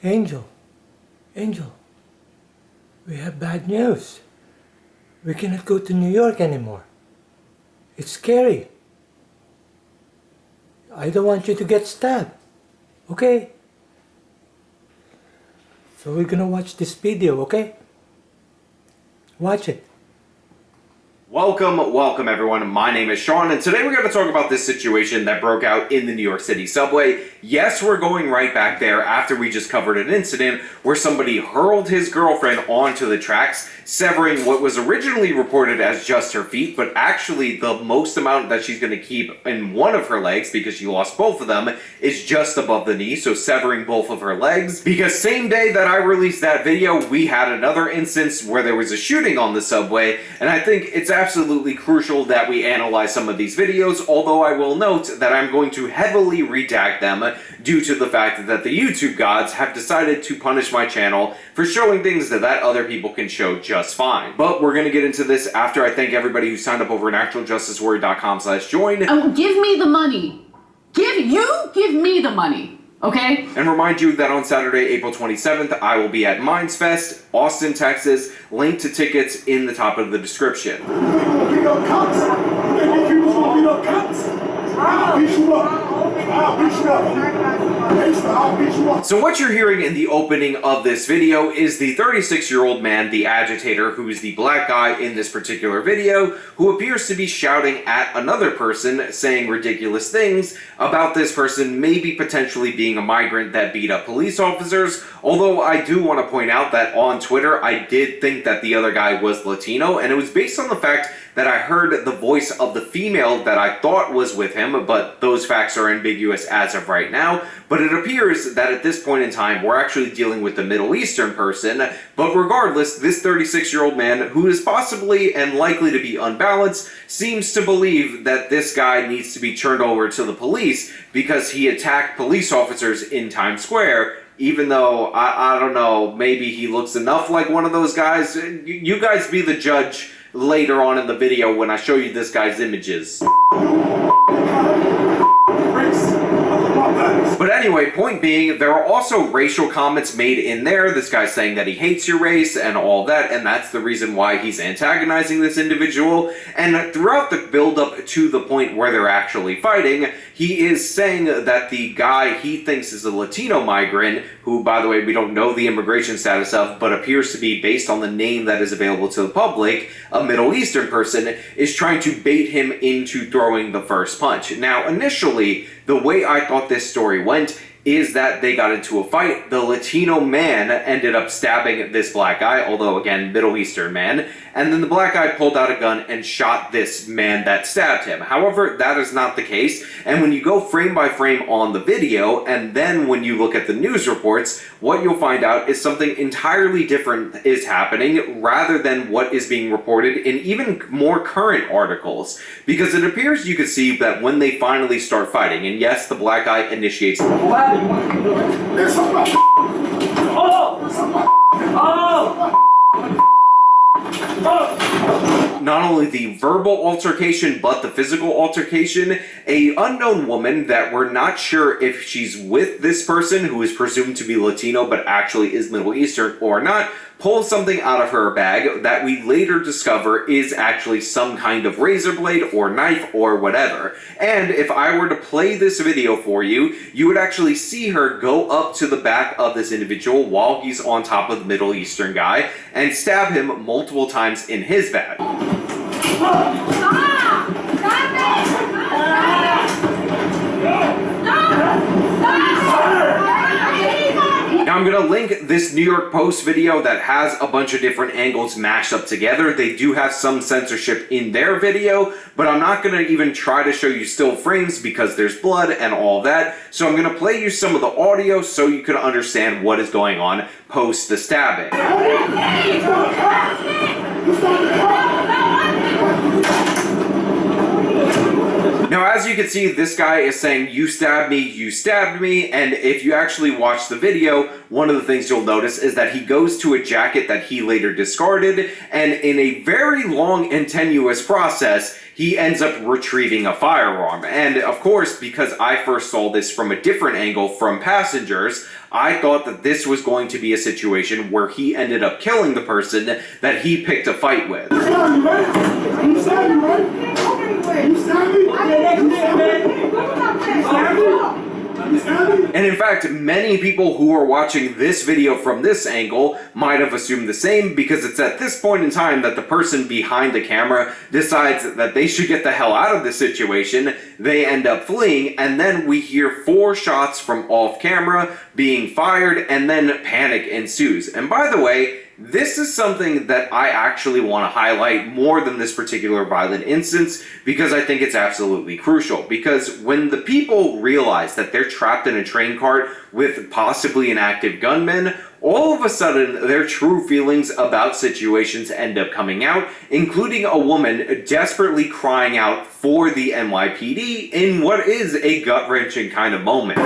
Angel, Angel, we have bad news. We cannot go to New York anymore. It's scary. I don't want you to get stabbed. Okay? So we're gonna watch this video, okay? Watch it. Welcome everyone. My name is Sean, and today we're going to talk about this situation that broke out in the New York City subway. Yes, we're going right back there after we just covered an incident where somebody hurled his girlfriend onto the tracks, severing what was originally reported as just her feet, but actually the most amount that she's going to keep in one of her legs, because she lost both of them, is just above the knee, so severing both of her legs. Because same day that I released that video, we had another instance where there was a shooting on the subway, and I think it's absolutely crucial that we analyze some of these videos, although I will note that I'm going to heavily redact them due to the fact that the YouTube gods have decided to punish my channel for showing things that other people can show just fine. But we're going to get into this after I thank everybody who signed up over at actualjusticewarrior.com/join. Oh, give me the money. Give me the money. Okay? And remind you that on Saturday, April 27th, I will be at Minds Fest, Austin, Texas. Link to tickets in the top of the description. So what you're hearing in the opening of this video is the 36-year-old man, the agitator, who is the black guy in this particular video, who appears to be shouting at another person, saying ridiculous things about this person maybe potentially being a migrant that beat up police officers. Although I do want to point out that on Twitter, I did think that the other guy was Latino, and it was based on the fact that I heard the voice of the female that I thought was with him, but those facts are ambiguous as of right now. But it appears that at this point in time, we're actually dealing with the Middle Eastern person. But regardless, this 36-year-old man, who is possibly and likely to be unbalanced, seems to believe that this guy needs to be turned over to the police because he attacked police officers in Times Square. Even though, I don't know, maybe he looks enough like one of those guys. You guys be the judge later on in the video when I show you this guy's images. But anyway, point being, there are also racial comments made in there. This guy's saying that he hates your race and all that, and that's the reason why he's antagonizing this individual. And throughout the build-up to the point where they're actually fighting, he is saying that the guy he thinks is a Latino migrant, who, by the way, we don't know the immigration status of, but appears to be, based on the name that is available to the public, a Middle Eastern person, is trying to bait him into throwing the first punch. Now, initially, the way I thought this story went is that they got into a fight. The Latino man ended up stabbing this black guy, although again, Middle Eastern man, and then the black guy pulled out a gun and shot this man that stabbed him. However, that is not the case, and when you go frame by frame on the video, and then when you look at the news reports, what you'll find out is something entirely different is happening rather than what is being reported in even more current articles. Because it appears you can see that when they finally start fighting, and yes, the black guy initiates... There's somebody. Not only the verbal altercation, but the physical altercation. A unknown woman that we're not sure if she's with this person, who is presumed to be Latino but actually is Middle Eastern or not, pulls something out of her bag that we later discover is actually some kind of razor blade or knife or whatever. And if I were to play this video for you, you would actually see her go up to the back of this individual while he's on top of the Middle Eastern guy and stab him multiple times in his back. Now I'm going to link this New York Post video that has a bunch of different angles mashed up together. They do have some censorship in their video, but I'm not going to even try to show you still frames because there's blood and all that. So I'm going to play you some of the audio so you can understand what is going on post the stabbing. Now, as you can see, this guy is saying, "You stabbed me," and if you actually watch the video, one of the things you'll notice is that he goes to a jacket that he later discarded, and in a very long and tenuous process, he ends up retrieving a firearm. And of course, because I first saw this from a different angle from passengers, I thought that this was going to be a situation where he ended up killing the person that he picked a fight with. And in fact, many people who are watching this video from this angle might have assumed the same, because it's at this point in time that the person behind the camera decides that they should get the hell out of this situation. They end up fleeing, and then we hear 4 shots from off camera being fired, and then panic ensues. And by the way, this is something that I actually want to highlight more than this particular violent instance, because I think it's absolutely crucial. Because when the people realize that they're trapped in a train cart with possibly an active gunman, all of a sudden their true feelings about situations end up coming out, including a woman desperately crying out for the NYPD in what is a gut-wrenching kind of moment.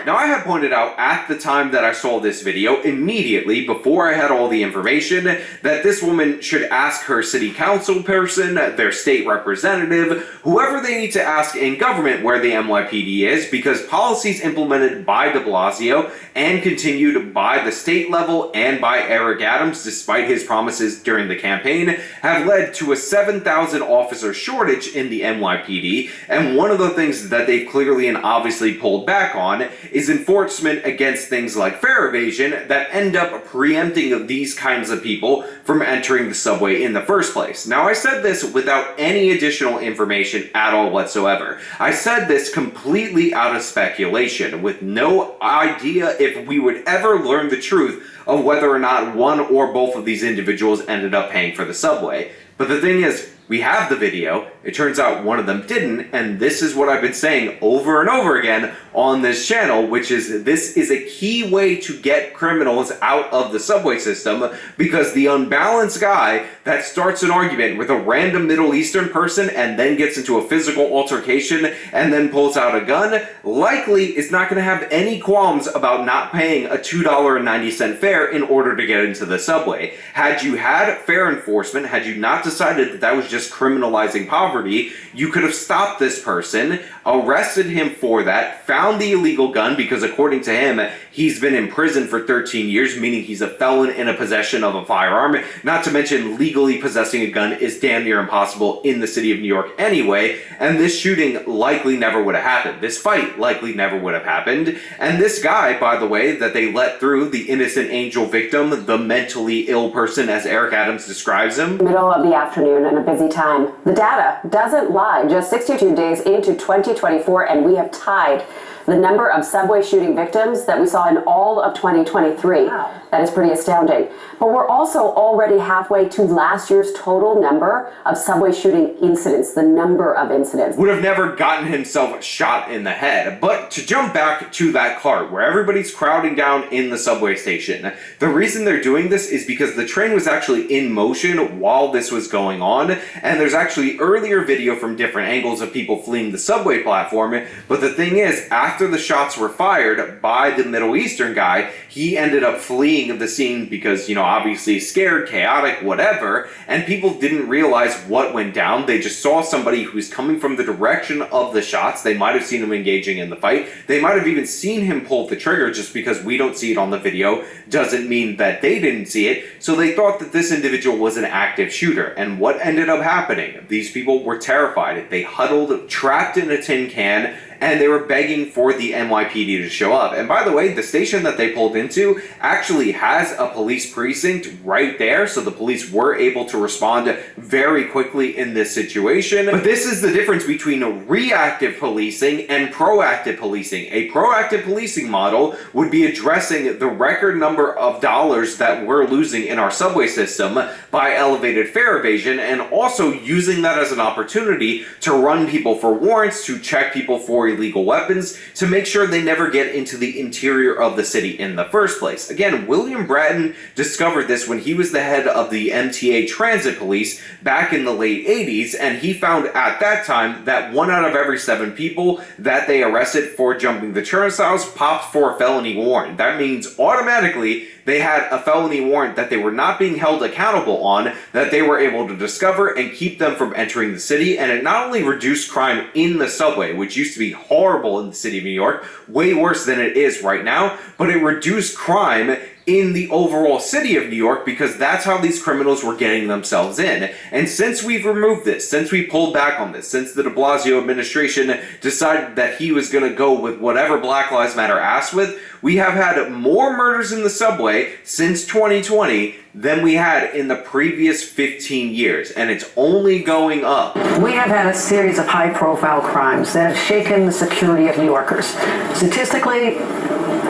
Now, I had pointed out at the time that I saw this video, immediately before I had all the information, that this woman should ask her city council person, their state representative, whoever they need to ask in government where the NYPD is, because policies implemented by de Blasio and continued by the state level and by Eric Adams, despite his promises during the campaign, have led to a 7,000 officer shortage in the NYPD. And one of the things that they've clearly and obviously pulled back on is enforcement against things like fare evasion that end up preempting these kinds of people from entering the subway in the first place. Now, I said this without any additional information at all whatsoever. I said this completely out of speculation, with no idea if we would ever learn the truth of whether or not one or both of these individuals ended up paying for the subway. But the thing is, we have the video, it turns out one of them didn't, and this is what I've been saying over and over again on this channel, which is this is a key way to get criminals out of the subway system, because the unbalanced guy that starts an argument with a random Middle Eastern person and then gets into a physical altercation and then pulls out a gun, likely is not going to have any qualms about not paying a $2.90 fare in order to get into the subway. Had you had fare enforcement, had you not decided that that was just criminalizing poverty, you could have stopped this person, arrested him for that, found the illegal gun, because according to him, he's been in prison for 13 years, meaning he's a felon in a possession of a firearm. Not to mention, legally possessing a gun is damn near impossible in the city of New York anyway, and this shooting likely never would have happened. This fight likely never would have happened. And this guy, by the way, that they let through, the innocent angel victim, the mentally ill person as Eric Adams describes him. Middle of the afternoon and a busy time. The data doesn't lie. Just 62 days into 2024, and we have tied the number of subway shooting victims that we saw in all of 2023. Wow. That is pretty astounding. But we're also already halfway to last year's total number of subway shooting incidents, the number of incidents. Would have never gotten himself shot in the head. But to jump back to that cart where everybody's crowding down in the subway station, the reason they're doing this is because the train was actually in motion while this was going on, and there's actually earlier video from different angles of people fleeing the subway platform. But the thing is, after the shots were fired by the Middle Eastern guy, he ended up fleeing the scene because, you know, obviously scared, chaotic, whatever, and people didn't realize what went down. They just saw somebody who's coming from the direction of the shots. They might have seen him engaging in the fight. They might have even seen him pull the trigger. Just because we don't see it on the video doesn't mean that they didn't see it. So they thought that this individual was an active shooter. And what ended up happening? These people were terrified. They huddled, trapped in a tin can, and they were begging for the NYPD to show up. And by the way, the station that they pulled into actually has a police precinct right there, so the police were able to respond very quickly in this situation. But this is the difference between reactive policing and proactive policing. A proactive policing model would be addressing the record number of dollars that we're losing in our subway system by elevated fare evasion, and also using that as an opportunity to run people for warrants, to check people for carry legal weapons to make sure they never get into the interior of the city in the first place. Again, William Bratton discovered this when he was the head of the MTA Transit Police back in the late 80s, and he found at that time that 1 out of every 7 people that they arrested for jumping the turnstiles popped for a felony warrant. That means automatically they had a felony warrant that they were not being held accountable on, that they were able to discover and keep them from entering the city. And it not only reduced crime in the subway, which used to be horrible in the city of New York, way worse than it is right now, but it reduced crime in the overall city of New York, because that's how these criminals were getting themselves in. And since we've removed this, since we pulled back on this, since the de Blasio administration decided that he was going to go with whatever Black Lives Matter asked with, we have had more murders in the subway since 2020 than we had in the previous 15 years, and it's only going up. We have had a series of high-profile crimes that have shaken the security of New Yorkers. Statistically,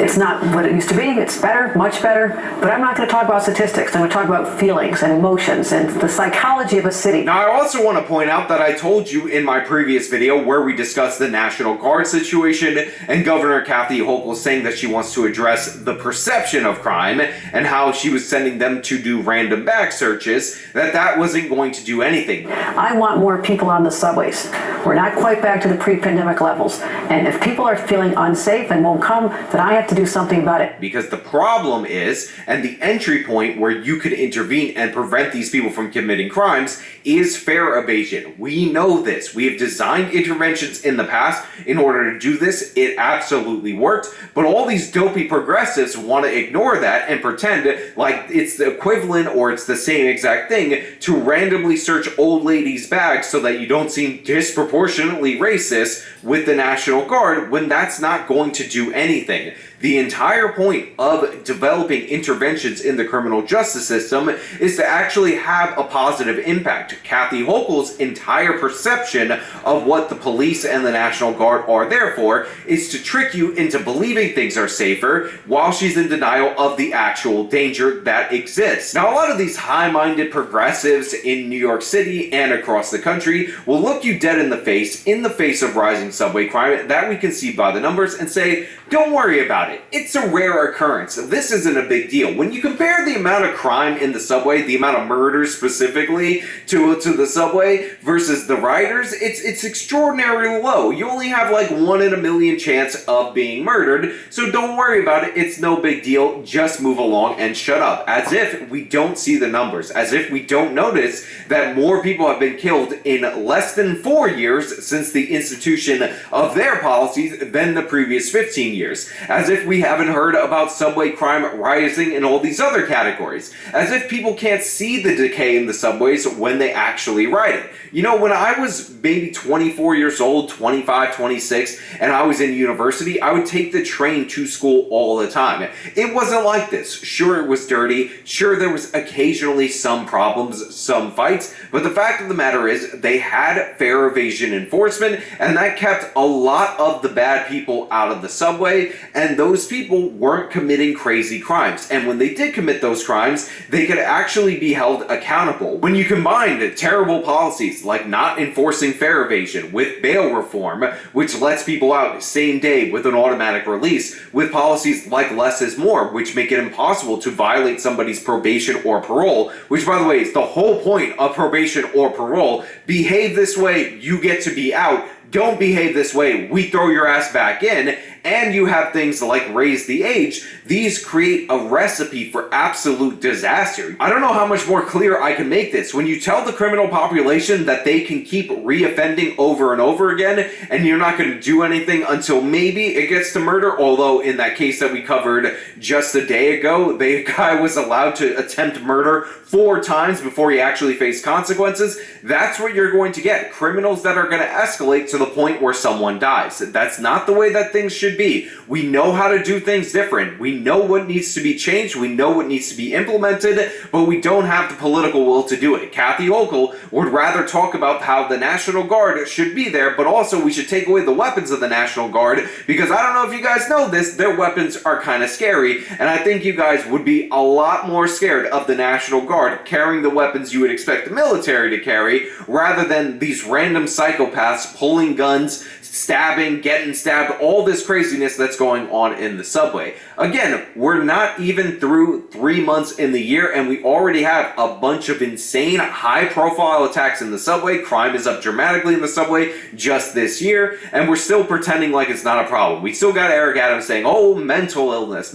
it's not what it used to be. It's better, much better, but I'm not going to talk about statistics. I'm going to talk about feelings and emotions and the psychology of a city. Now, I also want to point out that I told you in my previous video where we discussed the National Guard situation and Governor Kathy Hochul saying that she wants to address the perception of crime and how she was sending them to do random bag searches, that wasn't going to do anything. I want more people on the subways. We're not quite back to the pre-pandemic levels. And if people are feeling unsafe and won't come, then I have to do something about it. Because the problem is, and the entry point where you could intervene and prevent these people from committing crimes, is fare evasion. We know this. We have designed interventions in the past in order to do this. It absolutely worked. But all these dopey progressives want to ignore that and pretend like it's the equivalent or it's the same exact thing to randomly search old ladies' bags so that you don't seem disproportionately racist with the National Guard, when that's not going to do anything. The entire point of developing interventions in the criminal justice system is to actually have a positive impact. Kathy Hochul's entire perception of what the police and the National Guard are there for is to trick you into believing things are safer while she's in denial of the actual danger that exists. Now, a lot of these high-minded progressives in New York City and across the country will look you dead in the face of rising subway crime that we can see by the numbers, and say, don't worry about it. It's a rare occurrence. This isn't a big deal. When you compare the amount of crime in the subway, the amount of murders specifically to the subway versus the riders, it's extraordinarily low. You only have like 1 in a million chance of being murdered, so don't worry about it. It's no big deal. Just move along and shut up. As if we don't see the numbers. As if we don't notice that more people have been killed in less than 4 years since the institution of their policies than the previous 15 years. As if we haven't heard about subway crime rising in all these other categories. As if people can't see the decay in the subways when they actually ride it. You know, when I was maybe 24 years old, 25, 26, and I was in university, I would take the train to school all the time. It wasn't like this. Sure, it was dirty. Sure, there was occasionally some problems, some fights, but the fact of the matter is they had fare evasion enforcement, and that kept a lot of the bad people out of the subway, and those people weren't committing crazy crimes. And when they did commit those crimes, they could actually be held accountable. When you combined terrible policies like not enforcing fare evasion with bail reform, which lets people out same day with an automatic release, with policies like less is more, which make it impossible to violate somebody's probation or parole, which, by the way, is the whole point of probation or parole. Behave this way, you get to be out. Don't behave this way, we throw your ass back in. And you have things like raise the age. These create a recipe for absolute disaster. I don't know how much more clear I can make this. When you tell the criminal population that they can keep reoffending over and over again, and you're not going to do anything until maybe it gets to murder, although in that case that we covered just a day ago, the guy was allowed to attempt murder 4 times before he actually faced consequences, that's what you're going to get. Criminals that are going to escalate to the point where someone dies. That's not the way that things should be. We know how to do things different. We know what needs to be changed. We know what needs to be implemented, but we don't have the political will to do it. Kathy Hochul would rather talk about how the National Guard should be there, but also we should take away the weapons of the National Guard, because I don't know if you guys know this, their weapons are kind of scary, and I think you guys would be a lot more scared of the National Guard carrying the weapons you would expect the military to carry, rather than these random psychopaths pulling guns, stabbing, getting stabbed, all this craziness that's going on in the subway. Again, we're not even through 3 months in the year, and we already have a bunch of insane, high-profile attacks in the subway. Crime is up dramatically in the subway just this year, and we're still pretending like it's not a problem. We still got Eric Adams saying, oh, mental illness.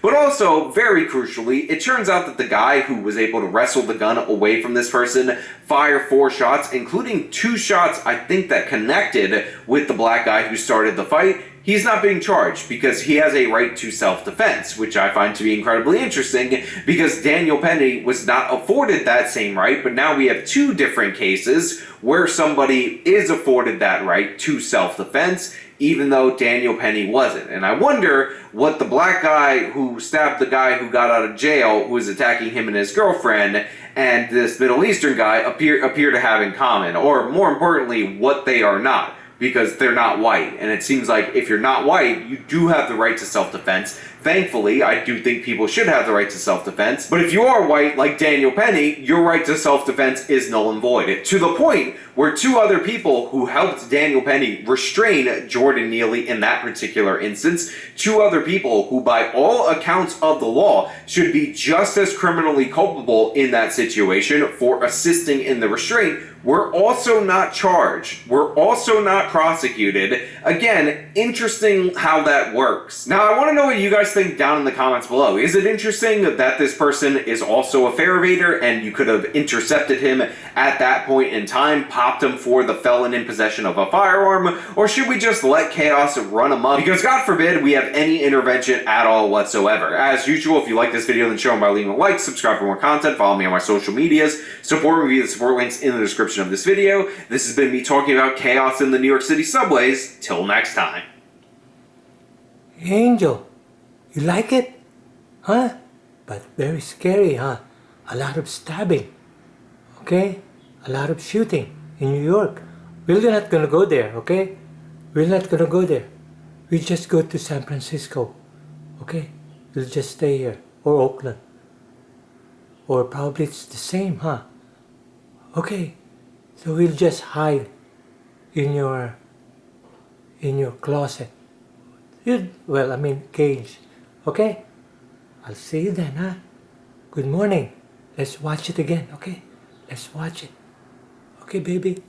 But also, very crucially, it turns out that the guy who was able to wrestle the gun away from this person fired 4 shots, including 2 shots, I think, that connected with the black guy who started the fight. He's not being charged because he has a right to self-defense, which I find to be incredibly interesting because Daniel Penny was not afforded that same right, but now we have 2 different cases where somebody is afforded that right to self-defense, even though Daniel Penny wasn't. And I wonder what the black guy who stabbed the guy who got out of jail, who was attacking him and his girlfriend, and this Middle Eastern guy appear to have in common, or more importantly, what they are not, because they're not white. And it seems like if you're not white, you do have the right to self-defense. Thankfully, I do think people should have the right to self-defense. But if you are white, like Daniel Penny, your right to self-defense is null and void. To the point where 2 other people who helped Daniel Penny restrain Jordan Neely in that particular instance, 2 other people who by all accounts of the law should be just as criminally culpable in that situation for assisting in the restraint, were also not charged. We're also not prosecuted. Again, interesting how that works. Now, I want to know what you guys think down in the comments below. Is it interesting that this person is also a fare evader and you could have intercepted him at that point in time, popped him for the felon in possession of a firearm, or should we just let chaos run amok? Because God forbid we have any intervention at all whatsoever. As usual, if you like this video, then show them by leaving a like, subscribe for more content, follow me on my social medias, support me via the support links in the description of this video. This has been me talking about chaos in the New York City subways. Till next time. Angel, you like it? Huh? But very scary, huh? A lot of stabbing. Okay? A lot of shooting in New York. We're not gonna go there, okay? We're not gonna go there. We just go to San Francisco. Okay? We'll just stay here. Or Oakland. Or probably it's the same, huh? Okay. So we'll just hide in your closet. Cage. Okay? I'll see you then, huh? Good morning. Let's watch it again, okay? Let's watch it. Okay, baby?